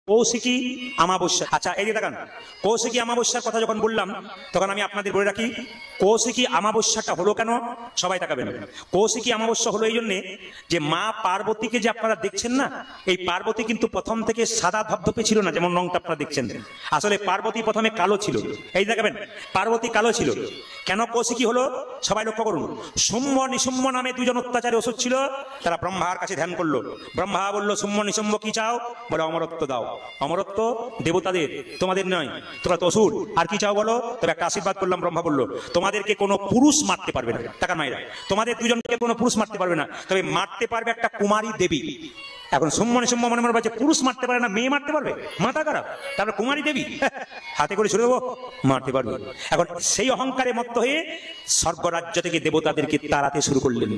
কৌশিকী অমাবস্যা। আচ্ছা, এই যে দেখেন, কৌশিকী অমাবস্যার কথা যখন বললাম তখন আমি আপনাদের বলে রাখি কৌশিকী অমাবস্যাটা হলো কেন, সবাই তাকাবেন। কৌশিকী অমাবস্যা হলো এই জন্যে যে মা পার্বতীকে যে আপনারা দেখছেন না, এই পার্বতী কিন্তু প্রথম থেকে সাদা ধপধপে ছিল না, যেমন রংটা আপনারা দেখছেন। আসলে পার্বতী প্রথমে কালো ছিল। এই দেখাবেন, পার্বতী কালো ছিল। কেন কৌশিকী হলো সবাই লক্ষ্য করুন। শুম্ভ নিশুম্ভ নামে দুজন অত্যাচারী ওষুধ ছিল, তারা ব্রহ্মার কাছে ধ্যান করলো। ব্রহ্মা বললো, শুম্ভ নিশুম্ভ কি চাও? বলে অমরত্ব দাও। অমরত্ব দেবতাদের, তোমাদের নয়, তোমরা তো অসুর। আর কি চাও বলো? তবে একটা আশীর্বাদ করলাম। ব্রহ্মা বললো, তোমাদেরকে কোনো পুরুষ মারতে পারবে না। টাকা মায়েরা, তোমাদের দুজনকে কোনো পুরুষ মারতে পারবে না, তবে মারতে পারবে একটা কুমারী দেবী। এখন শুম্ভ নিশুম্ভ মনে মনে বলছে, পুরুষ মারতে পারে না, মেয়ে মারতে পারবে? মাথা খারাপ। তারপর কুমারী দেবী হাতে করে ছুড়ে দেবো, মারতে পারবে। এখন সেই অহংকারে মত্ত হয়ে স্বর্গরাজ্য থেকে দেবতাদেরকে তাড়াতে শুরু করলেন।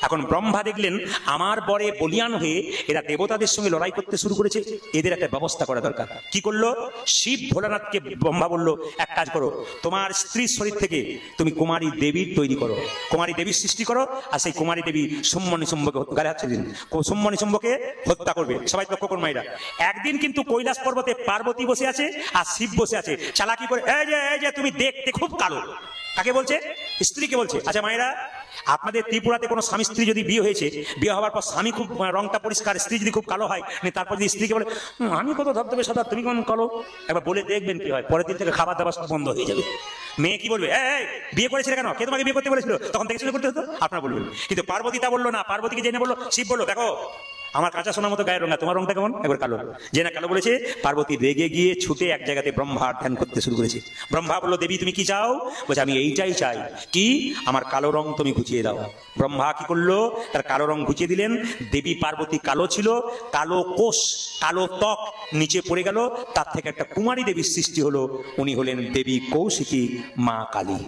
এখন ব্রহ্মা দেখলেন আমার বরে বলিয়ান হয়ে এরা দেবতাদের সঙ্গে লড়াই করতে শুরু করেছে, এদের একটা ব্যবস্থা করা দরকার। কি করলো? শিব ভোলানাথকে ব্রহ্মা বললো, এক কাজ করো, তোমার স্ত্রীর শরীর থেকে তুমি কুমারী দেবীর তৈরি করো, কুমারী দেবীর সৃষ্টি করো, আর সেই কুমারী দেবী শুম্ভ নিশুম্ভকে গালে হাত ছেড়ে দিন, শুম্ভ নিশুম্ভকে হত্যা করবে। সবাই লক্ষ্য করুন মায়েরা, একদিন কিন্তু কৈলাস পর্বতে পার্বতী বসে আছে আর শিব বসে আছে, চালাকি করে, এই যে তুমি দেখতে খুব কালো। কাকে বলছে? স্ত্রীকে বলছে। আচ্ছা মায়েরা, আপনাদের ত্রিপুরাতে কোনো স্বামী স্ত্রী যদি বিয়ে হয়েছে, বিয়ে হওয়ার পর স্বামী খুব রংটা পরিষ্কার, স্ত্রী যদি খুব কালো হয়, তারপর যদি স্ত্রীকে বলে আমি কত ধবধবে সাদা, তুমি কোন কালো, একবার বলে দেখবেন কি হয়। পরের দিন থেকে খাবার দাবার সব বন্ধ হয়ে যাবে। মেয়ে কি বলবে? এই বিয়ে করেছিলে কেন? কে তোমাকে বিয়ে করতে বলেছিল? তখন থেকে শুরু করতে হতো, আপনারা বলবেন। কিন্তু পার্বতী তা বললো না। পার্বতীকে জেনে বললো, শিব বললো, দেখো আমার কাঁচা সোনার মতো গায়ের রঙা, তোমার রংটা কেমন? একবার কালো। যে না কালো বলেছে, পার্বতী রেগে গিয়ে ছুটে এক জায়গাতে ব্রহ্মার ধ্যান করতে শুরু করেছে। ব্রহ্মা বললো, দেবী তুমি কি চাও? বলছে আমি এইটাই চাই। কি? আমার কালো রং তুমি ঘুচিয়ে দাও। ব্রহ্মা কি করলো? তার কালো রং ঘুচিয়ে দিলেন। দেবী পার্বতী কালো ছিল, কালো কোষ, কালো ত্বক নিচে পড়ে গেল, তার থেকে একটা কুমারী দেবীর সৃষ্টি হলো। উনি হলেন দেবী কৌশিকী, মা কালী।